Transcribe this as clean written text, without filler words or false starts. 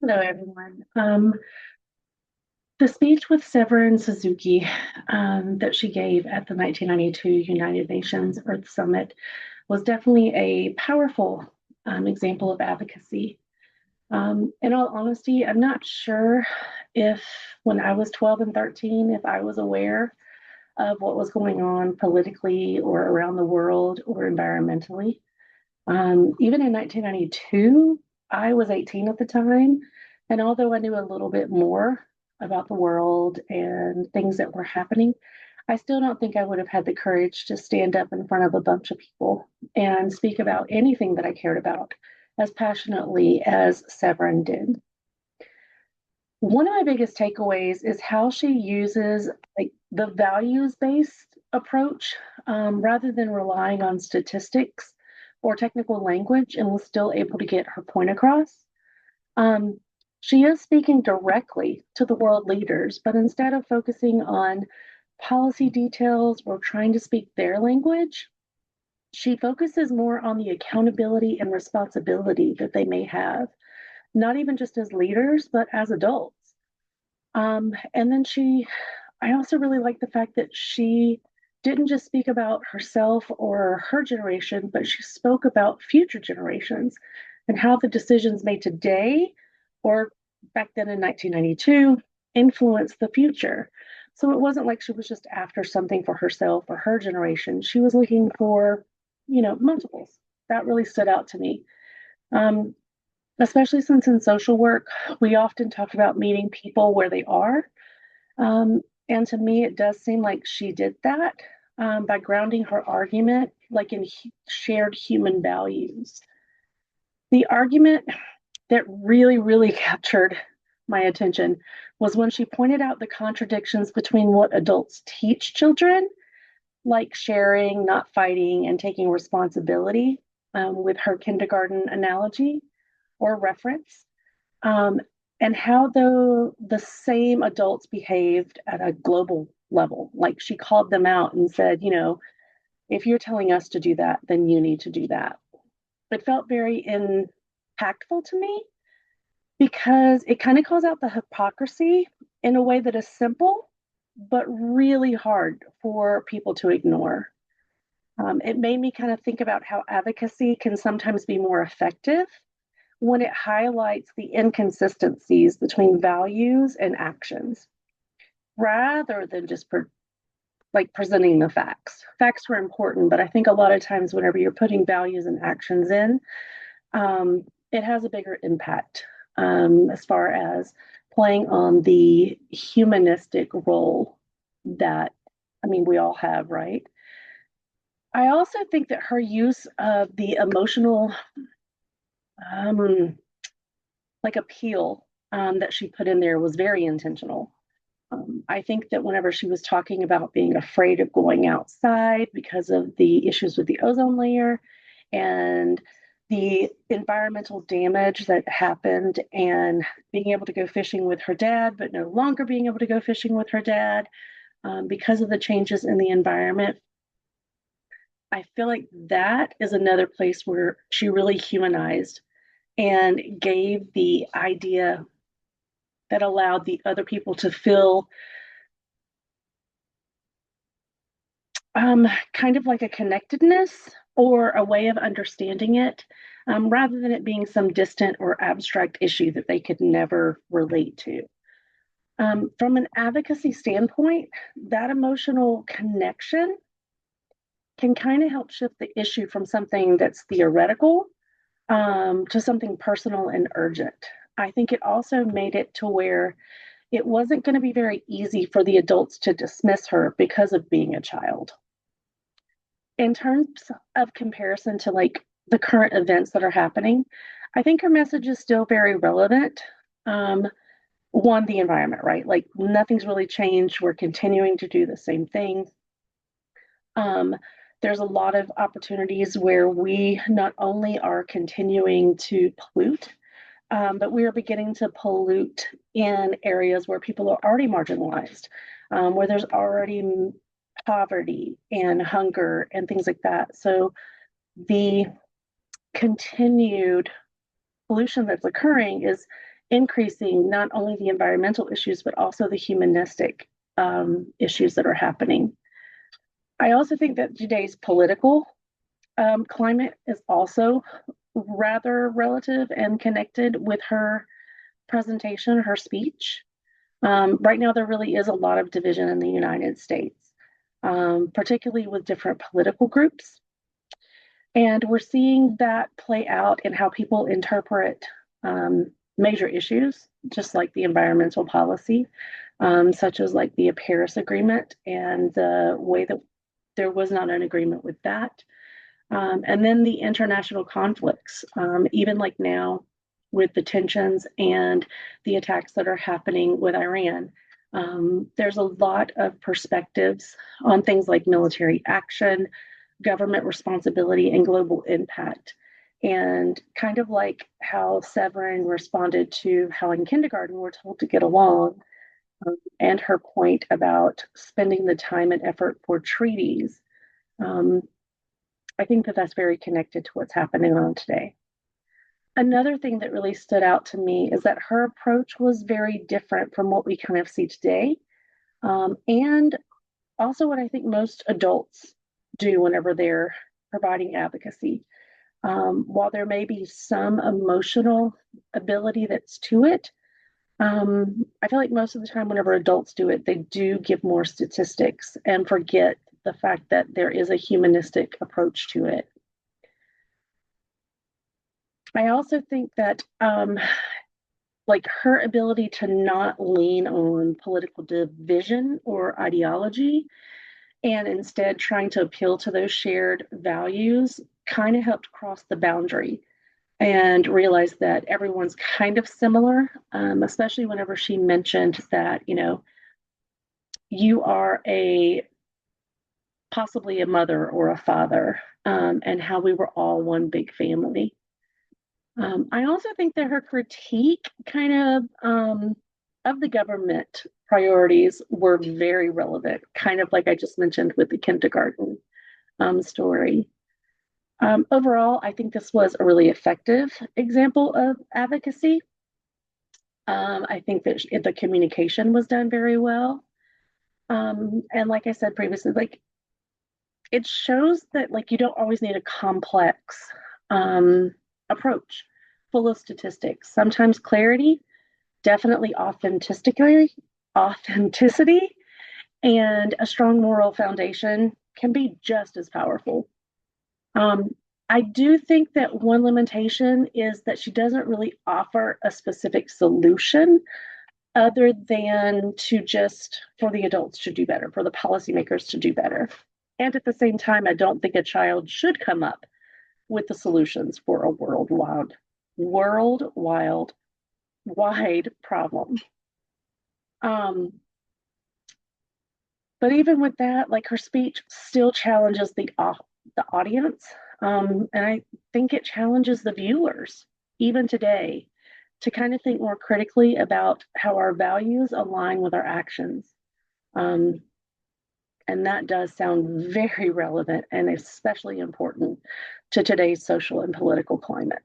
Hello, everyone. The speech with Severin Suzuki that she gave at the 1992 United Nations Earth Summit was definitely a powerful example of advocacy. In all honesty, I'm not sure if when I was 12 and 13, if I was aware of what was going on politically or around the world or environmentally. Even in 1992, I was 18 at the time. And although I knew a little bit more about the world and things that were happening, I still don't think I would have had the courage to stand up in front of a bunch of people and speak about anything that I cared about as passionately as Severin did. One of my biggest takeaways is how she uses like the values-based approach rather than relying on statistics or technical language, and was still able to get her point across. Um, she is speaking directly to the world leaders, but instead of focusing on policy details or trying to speak their language, she focuses more on the accountability and responsibility that they may have, not even just as leaders, but as adults. And then I also really like the fact that she didn't just speak about herself or her generation, but she spoke about future generations and how the decisions made today or back then in 1992 influenced the future. So it wasn't like she was just after something for herself or her generation. She was looking for, multiples. That really stood out to me. Um, Especially since in social work, we often talk about meeting people where they are. And to me, it does seem like she did that by grounding her argument like in shared human values. The argument that really, really captured my attention was when she pointed out the contradictions between what adults teach children, like sharing, not fighting, and taking responsibility, with her kindergarten analogy or reference, um, and how though the same adults behaved at a global level. Like she called them out and said, if you're telling us to do that, then you need to do that. It felt very impactful to me because it kind of calls out the hypocrisy in a way that is simple, but really hard for people to ignore. It made me kind of think about how advocacy can sometimes be more effective when it highlights the inconsistencies between values and actions rather than just presenting the facts. Facts were important, but I think a lot of times whenever you're putting values and actions in, it has a bigger impact as far as playing on the humanistic role that, I mean, we all have, right? I also think that her use of the emotional um, appeal that she put in there was very intentional. I think that whenever she was talking about being afraid of going outside because of the issues with the ozone layer and the environmental damage that happened, and being able to go fishing with her dad, but no longer being able to go fishing with her dad because of the changes in the environment, I feel like that is another place where she really humanized and gave the idea that allowed the other people to feel kind of like a connectedness or a way of understanding it, rather than it being some distant or abstract issue that they could never relate to. From an advocacy standpoint, that emotional connection can kind of help shift the issue from something that's theoretical to something personal and urgent. I think it also made it to where it wasn't going to be very easy for the adults to dismiss her because of being a child. In terms of comparison to like the current events that are happening, I think her message is still very relevant. Um, One, the environment, right? Like nothing's really changed. We're continuing to do the same thing. Um, there's a lot of opportunities where we not only are continuing to pollute, but we are beginning to pollute in areas where people are already marginalized, where there's already poverty and hunger and things like that. So the continued pollution that's occurring is increasing not only the environmental issues, but also the humanistic issues that are happening. I also think that today's political climate is also rather relative and connected with her presentation, her speech. Right now, there really is a lot of division in the United States, particularly with different political groups. And we're seeing that play out in how people interpret major issues, just like the environmental policy, such as like the Paris Agreement and the way that there was not an agreement with that. And then the international conflicts, even like now with the tensions and the attacks that are happening with Iran. There's a lot of perspectives on things like military action, government responsibility, and global impact. And kind of like how Severin responded to how in kindergarten we're told to get along, and her point about spending the time and effort for treaties. Um, I think that that's very connected to what's happening on today. Another thing that really stood out to me is that her approach was very different from what we kind of see today. And also, what I think most adults do whenever they're providing advocacy. While there may be some emotional ability that's to it, I feel like most of the time, whenever adults do it, they do give more statistics and forget the fact that there is a humanistic approach to it. I also think that like her ability to not lean on political division or ideology and instead trying to appeal to those shared values kind of helped cross the boundary and realize that everyone's kind of similar, especially whenever she mentioned that, you know, you are possibly a mother or a father, and how we were all one big family. I also think that her critique of the government priorities were very relevant, kind of like I just mentioned with the kindergarten story. Overall, I think this was a really effective example of advocacy. I think that the communication was done very well. And like I said previously, like it shows that like you don't always need a complex approach full of statistics. Sometimes clarity, definitely authenticity, and a strong moral foundation can be just as powerful. I do think that one limitation is that she doesn't really offer a specific solution other than to just for the adults to do better, for the policymakers to do better. And at the same time, I don't think a child should come up with the solutions for a wide problem. But even with that, like her speech still challenges the audience, and I think it challenges the viewers even today to kind of think more critically about how our values align with our actions. Um, and that does sound very relevant and especially important to today's social and political climate.